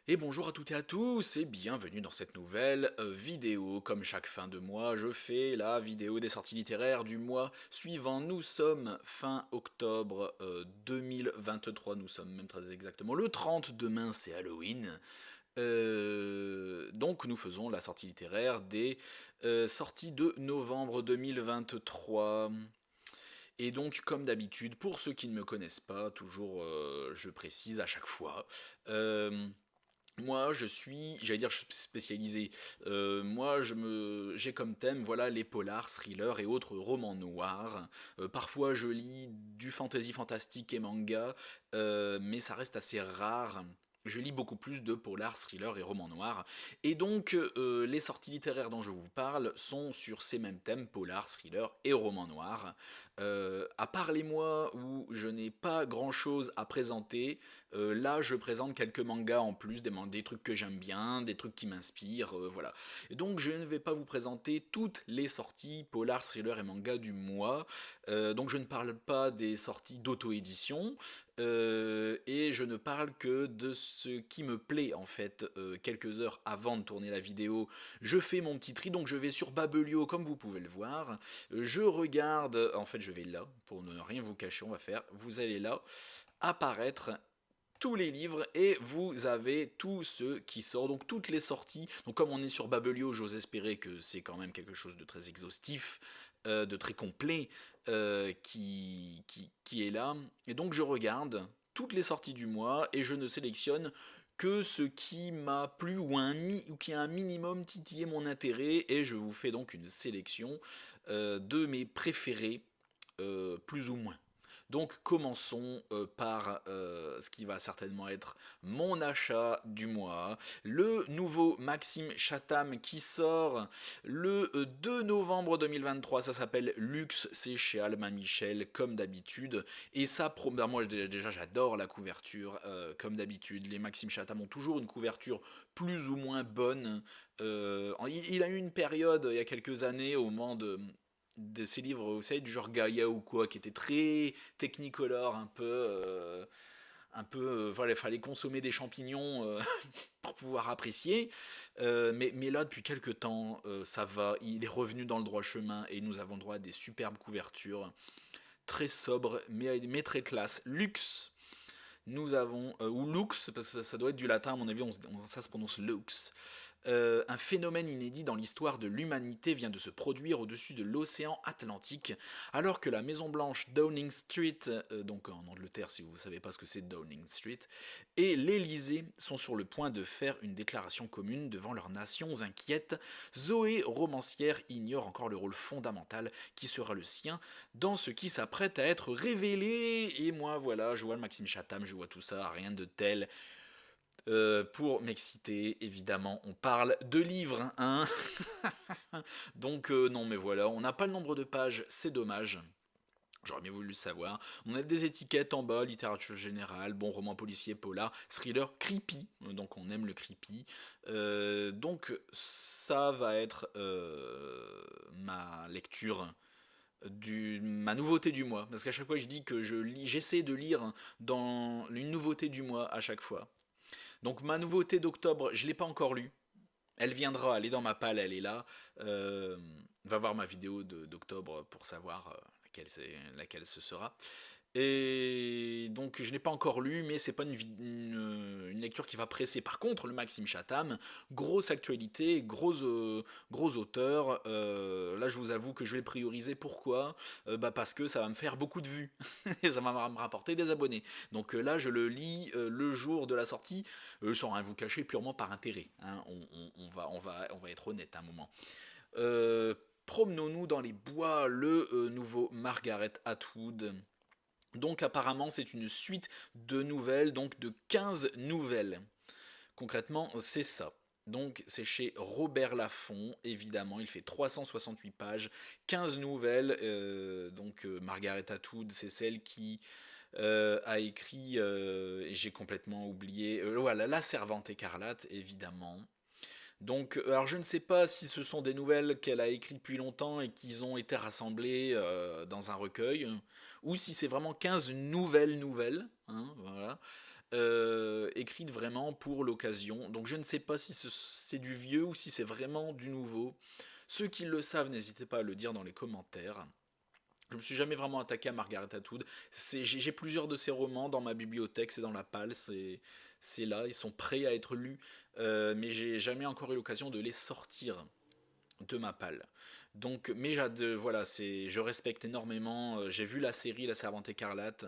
Et bonjour à toutes et à tous et bienvenue dans cette nouvelle vidéo. Comme chaque fin de mois, je fais la vidéo des sorties littéraires du mois suivant. Nous sommes fin octobre 2023, nous sommes même très exactement le 30, demain c'est Halloween. Donc nous faisons la sortie littéraire des sorties de novembre 2023. Et donc, comme d'habitude, pour ceux qui ne me connaissent pas, toujours je précise à chaque fois, euh, moi, j'allais dire, je suis spécialisé. Moi, j'ai comme thème, voilà, les polars, thrillers et autres romans noirs. Parfois, je lis du fantasy fantastique et manga, mais ça reste assez rare. Je lis beaucoup plus de polars, thrillers et romans noirs. Et donc, les sorties littéraires dont je vous parle sont sur ces mêmes thèmes, polars, thrillers et romans noirs. À part les mois où je n'ai pas grand-chose à présenter, là, je présente quelques mangas en plus, des trucs que j'aime bien, des trucs qui m'inspirent, voilà. Et donc, je ne vais pas vous présenter toutes les sorties polar, thriller et manga du mois. Donc, je ne parle pas des sorties d'auto-édition. Et je ne parle que de ce qui me plaît en fait. Quelques heures avant de tourner la vidéo, je fais mon petit tri, donc je vais sur Babelio comme vous pouvez le voir. Je regarde, en fait je vais là, pour ne rien vous cacher, vous allez là, apparaître tous les livres et vous avez tout ce qui sort, donc toutes les sorties. Donc comme on est sur Babelio, j'ose espérer que c'est quand même quelque chose de très exhaustif, de très complet, qui est là. Et donc je regarde toutes les sorties du mois et je ne sélectionne que ce qui m'a plu ou qui a un minimum titillé mon intérêt et je vous fais donc une sélection de mes préférés, plus ou moins. Donc commençons par ce qui va certainement être mon achat du mois, le nouveau Maxime Chatham qui sort le 2 novembre 2023, ça s'appelle Luxe, c'est chez Alma Michel comme d'habitude, et ça, ben moi déjà j'adore la couverture, comme d'habitude, les Maxime Chatham ont toujours une couverture plus ou moins bonne. Il a eu une période il y a quelques années au moment de ces livres, vous savez, du genre Gaïa ou quoi, qui était très technicolor, voilà, il fallait consommer des champignons pour pouvoir apprécier. Mais là, depuis quelques temps, ça va, il est revenu dans le droit chemin et nous avons droit à des superbes couvertures, très sobres, mais très classe. Luxe, nous avons, ou lux, parce que ça doit être du latin, à mon avis, ça se prononce lux. Un phénomène inédit dans l'histoire de l'humanité vient de se produire au-dessus de l'océan Atlantique, alors que la Maison Blanche Downing Street, donc en Angleterre si vous ne savez pas ce que c'est Downing Street, et l'Élysée sont sur le point de faire une déclaration commune devant leurs nations inquiètes. Zoé, romancière, ignore encore le rôle fondamental qui sera le sien dans ce qui s'apprête à être révélé. Et moi voilà, je vois le Maxime Chatham, je vois tout ça, rien de tel. Pour m'exciter, évidemment, on parle de livres, hein. Donc non, mais voilà, on n'a pas le nombre de pages, c'est dommage. J'aurais bien voulu le savoir. On a des étiquettes en bas, littérature générale, bon roman policier, polar, thriller, creepy. Donc on aime le creepy. Donc ça va être ma lecture ma nouveauté du mois. Parce qu'à chaque fois je dis que j'essaie de lire dans une nouveauté du mois à chaque fois. Donc ma nouveauté d'octobre, je ne l'ai pas encore lue. Elle viendra, elle est dans ma palle, elle est là. Euh, Va voir ma vidéo d'octobre pour savoir laquelle ce sera. Et donc je n'ai pas encore lu, mais c'est pas une lecture qui va presser. Par contre, le Maxime Chatham, grosse actualité, gros auteur. Là, je vous avoue que je vais le prioriser. Pourquoi? Bah parce que ça va me faire beaucoup de vues et ça va me rapporter des abonnés. Donc là, je le lis le jour de la sortie, sans rien vous cacher, purement par intérêt, hein. On va être honnête à un moment. Promenons-nous dans les bois, le nouveau Margaret Atwood. Donc apparemment c'est une suite de nouvelles, donc de 15 nouvelles. Concrètement c'est ça. Donc c'est chez Robert Laffont, évidemment, il fait 368 pages, 15 nouvelles. Margaret Atwood, c'est celle qui a écrit, et j'ai complètement oublié, voilà, La Servante écarlate, évidemment. Donc, alors je ne sais pas si ce sont des nouvelles qu'elle a écrites depuis longtemps et qu'ils ont été rassemblées dans un recueil, ou si c'est vraiment 15 nouvelles, hein, voilà. écrite vraiment pour l'occasion. Donc je ne sais pas si c'est du vieux ou si c'est vraiment du nouveau. Ceux qui le savent, n'hésitez pas à le dire dans les commentaires. Je me suis jamais vraiment attaqué à Margaret Atwood. J'ai plusieurs de ses romans dans ma bibliothèque, c'est dans la palle, c'est là, ils sont prêts à être lus, mais j'ai jamais encore eu l'occasion de les sortir de ma palle. Donc, mais voilà, je respecte énormément. J'ai vu la série La Servante écarlate,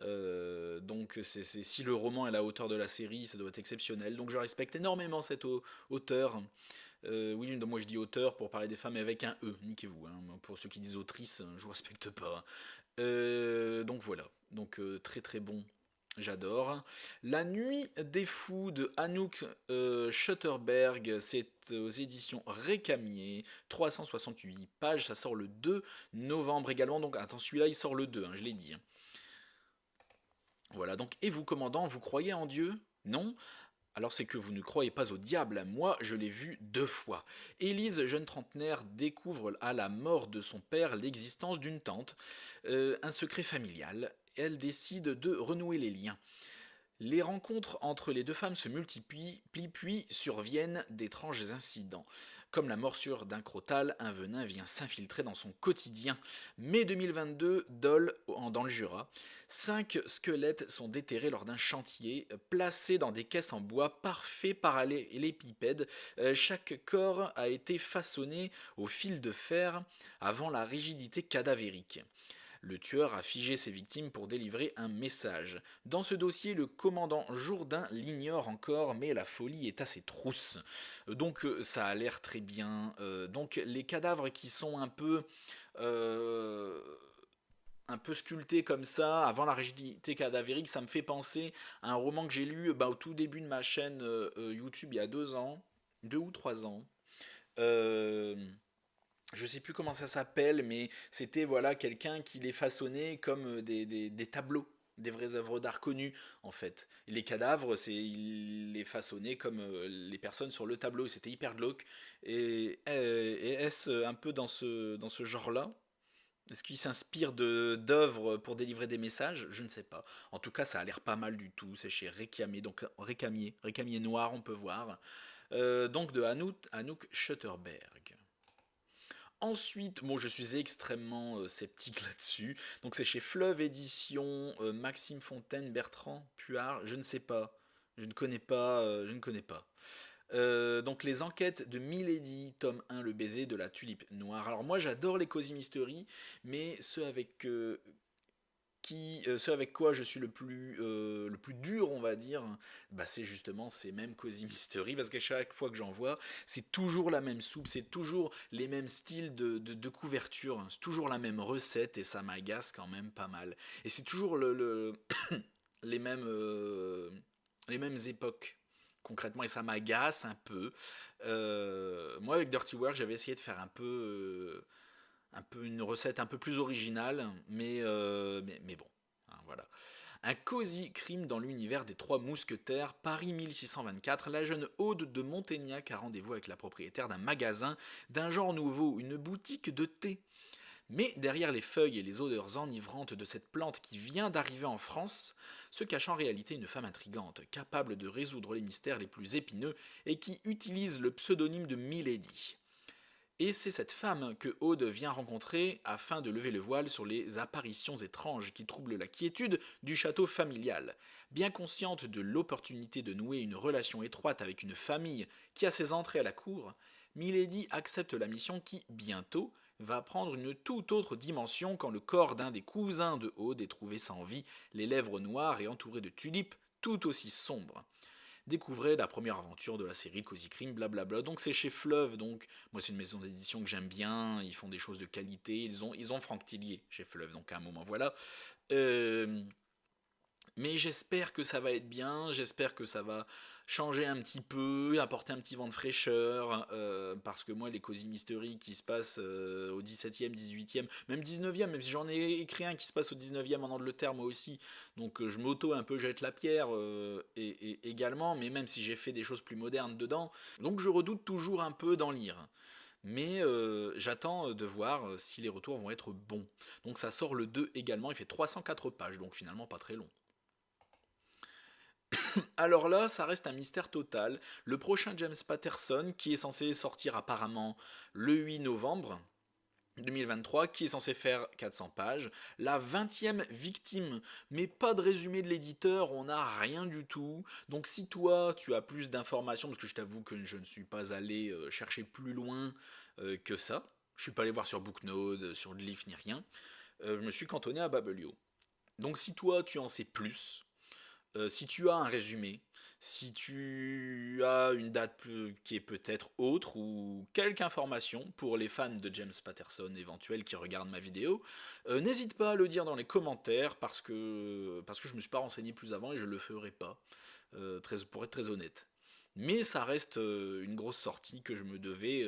donc si le roman est à la hauteur de la série, ça doit être exceptionnel. Donc je respecte énormément cet auteur. Oui, moi je dis auteur pour parler des femmes avec un E, niquez-vous. Hein. Pour ceux qui disent autrice, je vous respecte pas. Donc voilà, donc très très bon, j'adore. La Nuit des Fous de Anouk Schutterberg, c'est aux éditions Récamier, 368 pages, ça sort le 2 novembre également, donc attends, celui-là il sort le 2, hein, je l'ai dit. Hein. Voilà, donc, et vous commandant, vous croyez en Dieu? Non? Alors c'est que vous ne croyez pas au diable, moi je l'ai vu 2 fois. Élise, jeune trentenaire, découvre à la mort de son père l'existence d'une tante, un secret familial. Elle décide de renouer les liens. Les rencontres entre les deux femmes se multiplient, puis surviennent d'étranges incidents. Comme la morsure d'un crotal, un venin vient s'infiltrer dans son quotidien. Mai 2022, Dole, dans le Jura. 5 squelettes sont déterrés lors d'un chantier, placés dans des caisses en bois parfaits parallélépipèdes. Chaque corps a été façonné au fil de fer avant la rigidité cadavérique. Le tueur a figé ses victimes pour délivrer un message. Dans ce dossier, le commandant Jourdain l'ignore encore, mais la folie est à ses trousses. Donc ça a l'air très bien. Donc les cadavres qui sont un peu sculptés comme ça, avant la rigidité cadavérique, ça me fait penser à un roman que j'ai lu au tout début de ma chaîne YouTube il y a 2 ans, 2 ou 3 ans. Euh, je sais plus comment ça s'appelle, mais c'était voilà quelqu'un qui les façonnait comme des tableaux, des vraies œuvres d'art connues en fait. Les cadavres, il les façonnait comme les personnes sur le tableau. C'était hyper glauque. Et est-ce un peu dans ce genre-là? Est-ce qu'il s'inspire d'œuvres pour délivrer des messages? Je ne sais pas. En tout cas, ça a l'air pas mal du tout. C'est chez Récamier, donc Récamier Noir, on peut voir. Donc de Anouk Schutterberg. Ensuite, moi je suis extrêmement sceptique là-dessus. Donc c'est chez Fleuve Édition, Maxime Fontaine, Bertrand Puard, je ne sais pas. Je ne connais pas, je ne connais pas. Donc les enquêtes de Milady, tome 1, le baiser de la tulipe noire. Alors moi j'adore les Cozy Mystery, mais ceux avec quoi je suis le plus dur, on va dire, c'est justement ces mêmes Cozy Mystery, parce qu'à chaque fois que j'en vois, c'est toujours la même soupe, c'est toujours les mêmes styles de couverture, hein, c'est toujours la même recette, et ça m'agace quand même pas mal. Et c'est toujours les mêmes, euh, les mêmes époques, concrètement, et ça m'agace un peu. Moi, avec Dirty Work, j'avais essayé de faire un peu une recette un peu plus originale, mais bon, hein, voilà. Un cosy crime dans l'univers des Trois Mousquetaires, Paris 1624, la jeune Aude de Montaignac a rendez-vous avec la propriétaire d'un magasin d'un genre nouveau, une boutique de thé. Mais derrière les feuilles et les odeurs enivrantes de cette plante qui vient d'arriver en France, se cache en réalité une femme intrigante, capable de résoudre les mystères les plus épineux et qui utilise le pseudonyme de Milady. Et c'est cette femme que Aude vient rencontrer afin de lever le voile sur les apparitions étranges qui troublent la quiétude du château familial. Bien consciente de l'opportunité de nouer une relation étroite avec une famille qui a ses entrées à la cour, Milady accepte la mission qui, bientôt, va prendre une toute autre dimension quand le corps d'un des cousins de Aude est trouvé sans vie, les lèvres noires et entouré de tulipes tout aussi sombres. Découvrez la première aventure de la série Cozy Crime, blablabla. Donc c'est chez Fleuve, donc moi c'est une maison d'édition que j'aime bien, ils font des choses de qualité, ils ont Franck Tillier chez Fleuve, donc à un moment voilà. Euh, mais j'espère que ça va être bien, j'espère que ça va changer un petit peu, apporter un petit vent de fraîcheur, parce que moi les Cozy Mystery qui se passent au 17e, 18e, même 19e, même si j'en ai écrit un qui se passe au 19e en Angleterre moi aussi, donc je m'auto un peu jette la pierre et également, mais même si j'ai fait des choses plus modernes dedans, donc je redoute toujours un peu d'en lire. Mais j'attends de voir si les retours vont être bons. Donc ça sort le 2 également, il fait 304 pages, donc finalement pas très long. Alors là, ça reste un mystère total. Le prochain James Patterson, qui est censé sortir apparemment le 8 novembre 2023, qui est censé faire 400 pages. La 20e victime, mais pas de résumé de l'éditeur, on n'a rien du tout. Donc si toi, tu as plus d'informations, parce que je t'avoue que je ne suis pas allé chercher plus loin que ça, je suis pas allé voir sur Booknode, sur Leaf ni rien, je me suis cantonné à Babelio. Donc si toi, tu en sais plus, si tu as un résumé, si tu as une date qui est peut-être autre ou quelque information pour les fans de James Patterson éventuels qui regardent ma vidéo, n'hésite pas à le dire dans les commentaires parce que je me suis pas renseigné plus avant et je le ferai pas, pour être très honnête. Mais ça reste une grosse sortie que je me devais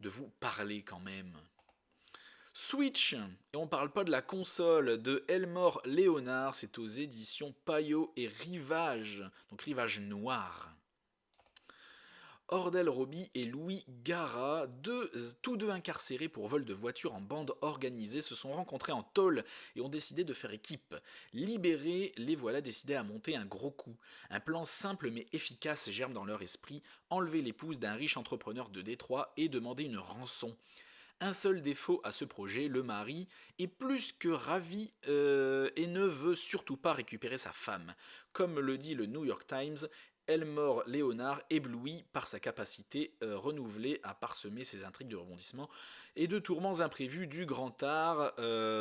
de vous parler quand même. Switch, et on parle pas de la console de Elmore Leonard, c'est aux éditions Payot et Rivage, donc Rivage Noir. Ordel Roby et Louis Gara, tous deux incarcérés pour vol de voiture en bande organisée, se sont rencontrés en tôle et ont décidé de faire équipe. Libérés, les voilà décidés à monter un gros coup. Un plan simple mais efficace germe dans leur esprit, enlever l'épouse d'un riche entrepreneur de Détroit et demander une rançon. Un seul défaut à ce projet, le mari est plus que ravi et ne veut surtout pas récupérer sa femme. Comme le dit le New York Times, Elmore Leonard, ébloui par sa capacité renouvelée à parsemer ses intrigues de rebondissements et de tourments imprévus du grand art.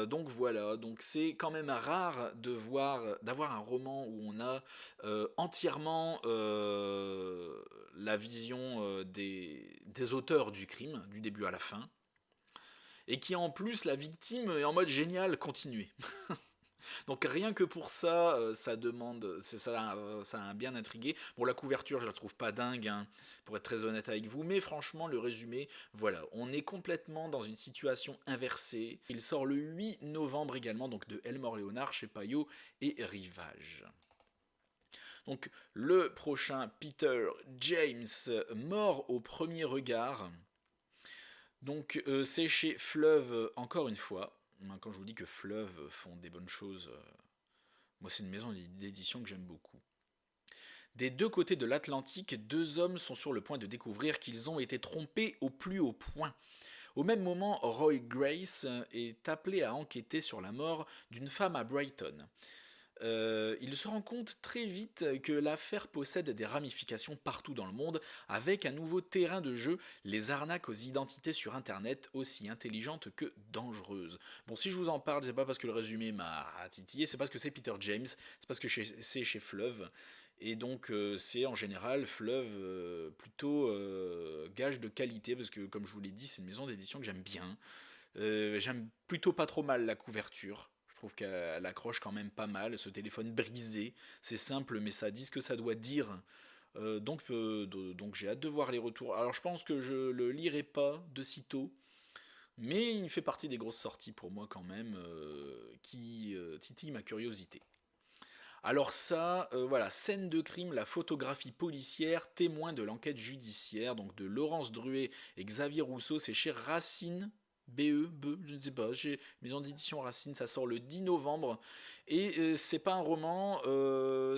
Donc voilà, donc c'est quand même rare d'avoir un roman où on a entièrement la vision des auteurs du crime, du début à la fin et qui en plus la victime est en mode génial, continuez. Donc rien que pour ça, ça a bien intrigué. Bon, la couverture, je la trouve pas dingue, hein, pour être très honnête avec vous, mais franchement, le résumé, voilà, on est complètement dans une situation inversée. Il sort le 8 novembre également, donc de Elmore Leonard chez Payot et Rivage. Donc le prochain Peter James, Mort au premier regard. Donc c'est chez Fleuve encore une fois. Quand je vous dis que Fleuve font des bonnes choses, moi c'est une maison d'édition que j'aime beaucoup. Des deux côtés de l'Atlantique, deux hommes sont sur le point de découvrir qu'ils ont été trompés au plus haut point. Au même moment, Roy Grace est appelé à enquêter sur la mort d'une femme à Brighton. Il se rend compte très vite que l'affaire possède des ramifications partout dans le monde, avec un nouveau terrain de jeu, les arnaques aux identités sur internet, aussi intelligentes que dangereuses. Bon, si je vous en parle, c'est pas parce que le résumé m'a titillé, c'est parce que c'est Peter James, c'est parce que c'est chez Fleuve, et donc c'est en général Fleuve plutôt gage de qualité, parce que comme je vous l'ai dit, c'est une maison d'édition que j'aime bien. J'aime plutôt pas trop mal la couverture. Je trouve qu'elle accroche quand même pas mal. Ce téléphone brisé, c'est simple, mais ça dit ce que ça doit dire. Donc j'ai hâte de voir les retours. Alors je pense que je le lirai pas de sitôt, mais il fait partie des grosses sorties pour moi quand même, qui titillent ma curiosité. Alors ça, voilà, scène de crime, la photographie policière, témoin de l'enquête judiciaire, donc de Laurence Druet et Xavier Rousseau, c'est chez Racine, je ne sais pas, chez Maison d'édition Racine, ça sort le 10 novembre, et c'est pas un roman,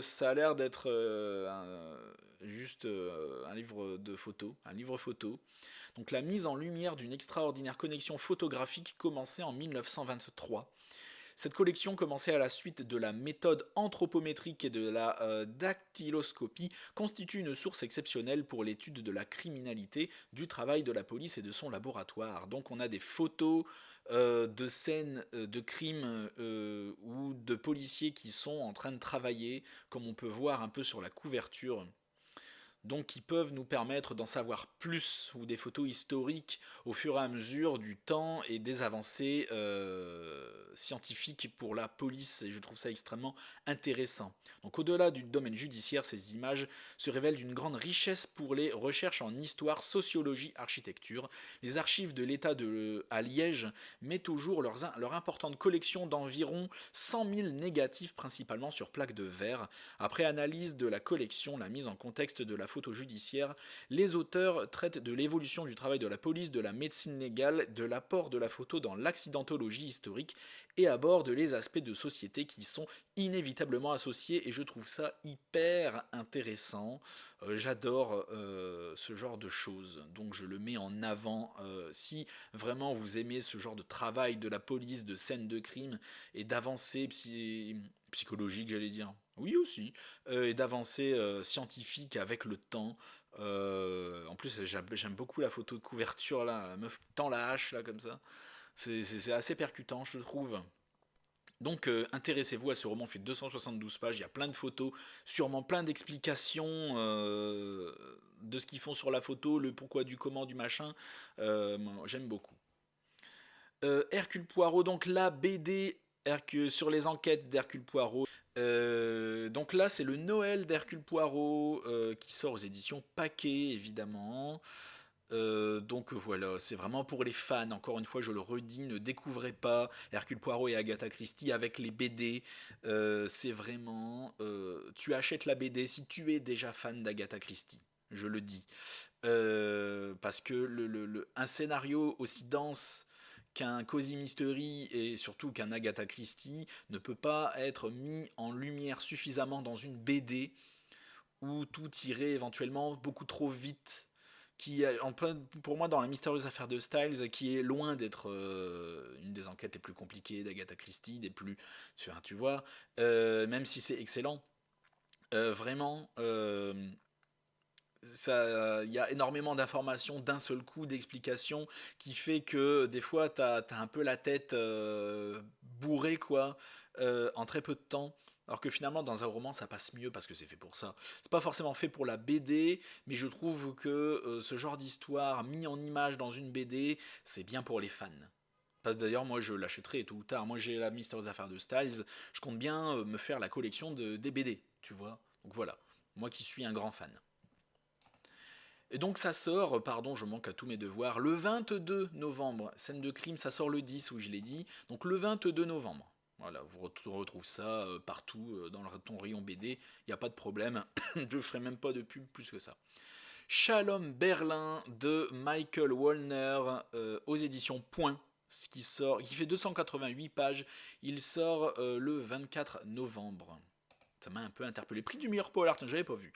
ça a l'air d'être juste un livre de photos, un livre photo. Donc la mise en lumière d'une extraordinaire connexion photographique commencée en 1923. Cette collection, commencée à la suite de la méthode anthropométrique et de la dactyloscopie, constitue une source exceptionnelle pour l'étude de la criminalité, du travail de la police et de son laboratoire. Donc on a des photos de scènes de crimes ou de policiers qui sont en train de travailler, comme on peut voir un peu sur la couverture, donc qui peuvent nous permettre d'en savoir plus, ou des photos historiques au fur et à mesure du temps et des avancées scientifiques pour la police, et je trouve ça extrêmement intéressant. Donc au-delà du domaine judiciaire, ces images se révèlent d'une grande richesse pour les recherches en histoire, sociologie, architecture. Les archives de l'État à Liège mettent au jour leur importante collection d'environ 100 000 négatifs, principalement sur plaques de verre. Après analyse de la collection, la mise en contexte de la photo judiciaire, les auteurs traitent de l'évolution du travail de la police, de la médecine légale, de l'apport de la photo dans l'accidentologie historique et abordent les aspects de société qui sont inévitablement associés et je trouve ça hyper intéressant. J'adore ce genre de choses, donc je le mets en avant. Si vraiment vous aimez ce genre de travail de la police, de scènes de crime et d'avancées psychologiques, j'allais dire, oui aussi, et d'avancées scientifiques avec le temps. En plus, j'aime beaucoup la photo de couverture là, la meuf tend la hache là comme ça. C'est assez percutant, je trouve. Donc intéressez-vous à ce roman, il fait 272 pages, il y a plein de photos, sûrement plein d'explications de ce qu'ils font sur la photo, le pourquoi du comment du machin. Moi, j'aime beaucoup. Hercule Poirot, donc la BD sur les enquêtes d'Hercule Poirot. Donc là, c'est le Noël d'Hercule Poirot qui sort aux éditions Paquet, évidemment. Donc voilà, c'est vraiment pour les fans. Encore une fois, je le redis, ne découvrez pas Hercule Poirot et Agatha Christie avec les BD. C'est vraiment, tu achètes la BD si tu es déjà fan d'Agatha Christie. Je le dis. Parce que un scénario aussi dense qu'un Cozy Mystery et surtout qu'un Agatha Christie ne peut pas être mis en lumière suffisamment dans une BD où tout irait éventuellement beaucoup trop vite. Pour moi, dans la mystérieuse affaire de Styles, qui est loin d'être une des enquêtes les plus compliquées d'Agatha Christie, des plus, tu vois, même si c'est excellent, vraiment, il y a énormément d'informations d'un seul coup, d'explications, qui fait que des fois, t'as un peu la tête bourrée, quoi, en très peu de temps. Alors que finalement, dans un roman, ça passe mieux parce que c'est fait pour ça. C'est pas forcément fait pour la BD, mais je trouve que ce genre d'histoire mis en image dans une BD, c'est bien pour les fans. D'ailleurs, moi je l'achèterai tôt ou tard. Moi j'ai la mystérieuse affaire de Styles. Je compte bien me faire la collection des BD, tu vois. Donc voilà, moi qui suis un grand fan. Et donc ça sort, pardon, je manque à tous mes devoirs, le 22 novembre. Scène de crime, ça sort le 10, où je l'ai dit. Donc le 22 novembre. Voilà, vous retrouvez ça partout dans ton rayon BD, il n'y a pas de problème. Je ne ferai même pas de pub plus que ça. Shalom Berlin de Michael Wollner aux éditions Point, ce qui fait 288 pages. Il sort le 24 novembre. Ça m'a un peu interpellé. Prix du meilleur polar, j'avais pas vu.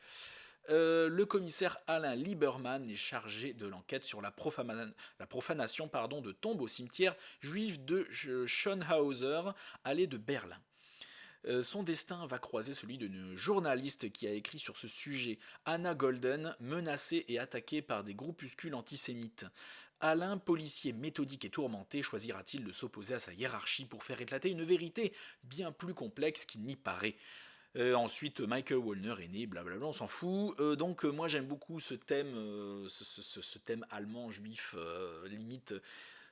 Le commissaire Alain Lieberman est chargé de l'enquête sur la profanation de tombes au cimetière juif de Schönhauser, allée de Berlin. Son destin va croiser celui d'une journaliste qui a écrit sur ce sujet, Anna Golden, menacée et attaquée par des groupuscules antisémites. Alain, policier méthodique et tourmenté, choisira-t-il de s'opposer à sa hiérarchie pour faire éclater une vérité bien plus complexe qu'il n'y paraît. Ensuite, Michael Wollner est né, blablabla, on s'en fout. Donc, moi, j'aime beaucoup ce thème, ce thème allemand, juif, limite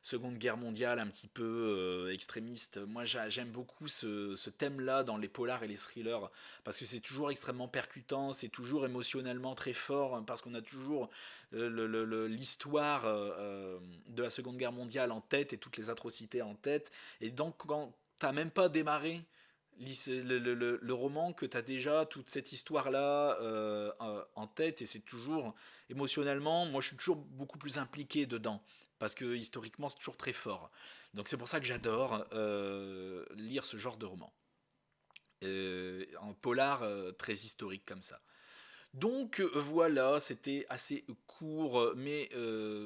Seconde Guerre mondiale, un petit peu extrémiste. Moi, j'aime beaucoup ce thème-là dans les polars et les thrillers, parce que c'est toujours extrêmement percutant, c'est toujours émotionnellement très fort, hein, parce qu'on a toujours l'histoire de la Seconde Guerre mondiale en tête et toutes les atrocités en tête. Et donc, quand t'as même pas démarré le roman, que tu as déjà toute cette histoire-là en tête, et c'est toujours émotionnellement, moi je suis toujours beaucoup plus impliqué dedans, parce que historiquement c'est toujours très fort. Donc c'est pour ça que j'adore lire ce genre de roman. En polar très historique comme ça. Donc voilà, c'était assez court, mais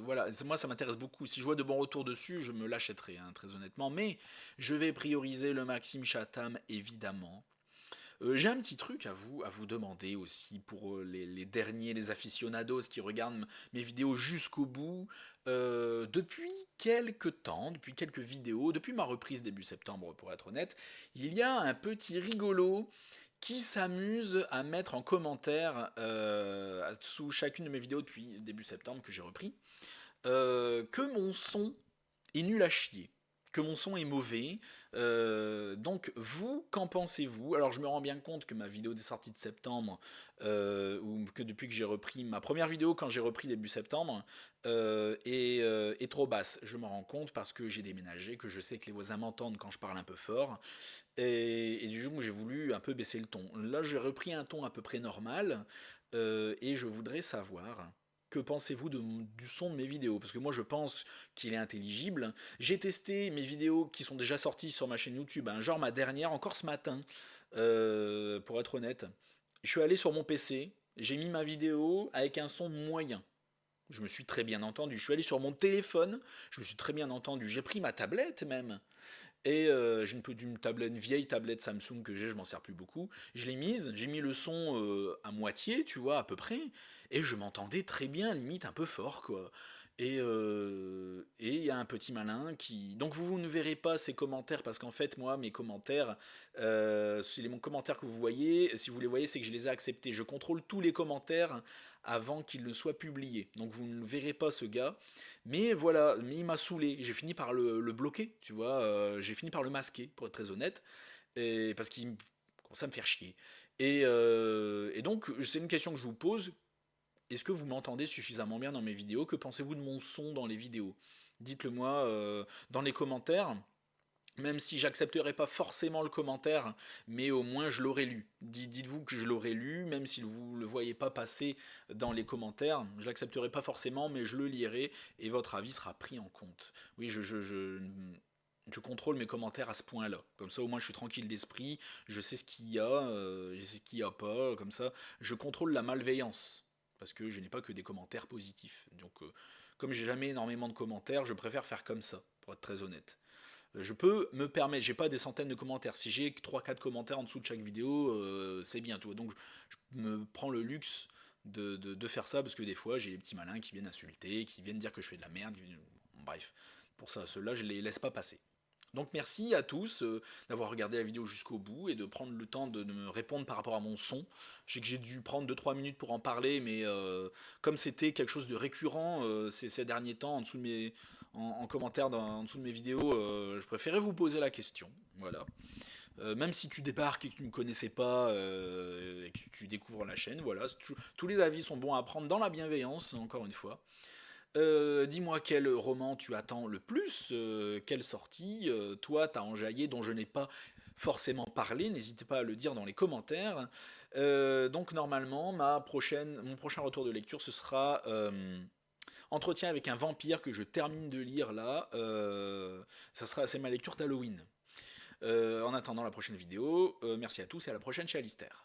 voilà, moi ça m'intéresse beaucoup. Si je vois de bons retours dessus, je me l'achèterai, hein, très honnêtement. Mais je vais prioriser le Maxime Chatham, évidemment. J'ai un petit truc à vous demander aussi pour les derniers, les aficionados qui regardent mes vidéos jusqu'au bout. Depuis quelques temps, depuis quelques vidéos, depuis ma reprise début septembre pour être honnête, il y a un petit rigolo qui s'amuse à mettre en commentaire sous chacune de mes vidéos depuis début septembre que j'ai repris, que mon son est nul à chier, que mon son est mauvais. Donc vous, qu'en pensez-vous? Alors je me rends bien compte que ma vidéo des sorties de septembre, ou que depuis que j'ai repris ma première vidéo quand j'ai repris début septembre, est trop basse. Je m'en rends compte parce que j'ai déménagé, que je sais que les voisins m'entendent quand je parle un peu fort, et du coup j'ai voulu un peu baisser le ton. Là j'ai repris un ton à peu près normal, et je voudrais savoir que pensez-vous du son de mes vidéos? Parce que moi je pense qu'il est intelligible. J'ai testé mes vidéos qui sont déjà sorties sur ma chaîne YouTube, hein, genre ma dernière, encore ce matin, pour être honnête. Je suis allé sur mon PC, j'ai mis ma vidéo avec un son moyen. Je me suis très bien entendu. Je suis allé sur mon téléphone, je me suis très bien entendu. J'ai pris ma tablette même. Et j'ai une tablette, une vieille tablette Samsung que j'ai, je m'en sers plus beaucoup. Je l'ai mise, j'ai mis le son à moitié, tu vois, à peu près, et je m'entendais très bien, limite un peu fort, quoi. Et il y a un petit malin qui... Donc vous ne verrez pas ces commentaires, parce qu'en fait, moi, mes commentaires, c'est les commentaires que vous voyez, si vous les voyez, c'est que je les ai acceptés. Je contrôle tous les commentaires avant qu'ils ne soient publiés. Donc vous ne verrez pas ce gars. Mais voilà, mais il m'a saoulé. J'ai fini par le bloquer, tu vois. J'ai fini par le masquer, pour être très honnête. Et, parce qu'il commence à me faire chier. Et donc, c'est une question que je vous pose. Est-ce que vous m'entendez suffisamment bien dans mes vidéos? Que pensez-vous de mon son dans les vidéos? Dites-le moi dans les commentaires. Même si j'accepterai pas forcément le commentaire, mais au moins je l'aurai lu. Dites-vous que je l'aurai lu, même si vous ne le voyez pas passer dans les commentaires. Je l'accepterai pas forcément, mais je le lirai et votre avis sera pris en compte. Oui, je contrôle mes commentaires à ce point-là. Comme ça, au moins, je suis tranquille d'esprit. Je sais ce qu'il y a, je sais ce qu'il n'y a pas. Comme ça, je contrôle la malveillance. Parce que je n'ai pas que des commentaires positifs. Donc, comme j'ai jamais énormément de commentaires, je préfère faire comme ça, pour être très honnête. Je peux me permettre, j'ai pas des centaines de commentaires. Si j'ai trois quatre commentaires en dessous de chaque vidéo, c'est bien, tu vois. Donc je me prends le luxe de faire ça parce que des fois j'ai des petits malins qui viennent insulter, qui viennent dire que je fais de la merde. Bref, pour ça, ceux-là, je les laisse pas passer. Donc merci à tous d'avoir regardé la vidéo jusqu'au bout et de prendre le temps de me répondre par rapport à mon son. Je sais que j'ai dû prendre deux-trois minutes pour en parler, mais comme c'était quelque chose de récurrent ces derniers temps en dessous de en commentaire en dessous de mes vidéos, je préférais vous poser la question. Voilà. Même si tu débarques et que tu ne me connaissais pas et que tu découvres la chaîne, voilà, tous les avis sont bons à prendre dans la bienveillance, encore une fois. Dis-moi quel roman tu attends le plus, quelle sortie toi t'as enjaillé dont je n'ai pas forcément parlé, n'hésitez pas à le dire dans les commentaires. Donc normalement, mon prochain retour de lecture ce sera Entretien avec un vampire que je termine de lire là. C'est ma lecture d'Halloween. En attendant la prochaine vidéo, merci à tous et à la prochaine chez Alistair.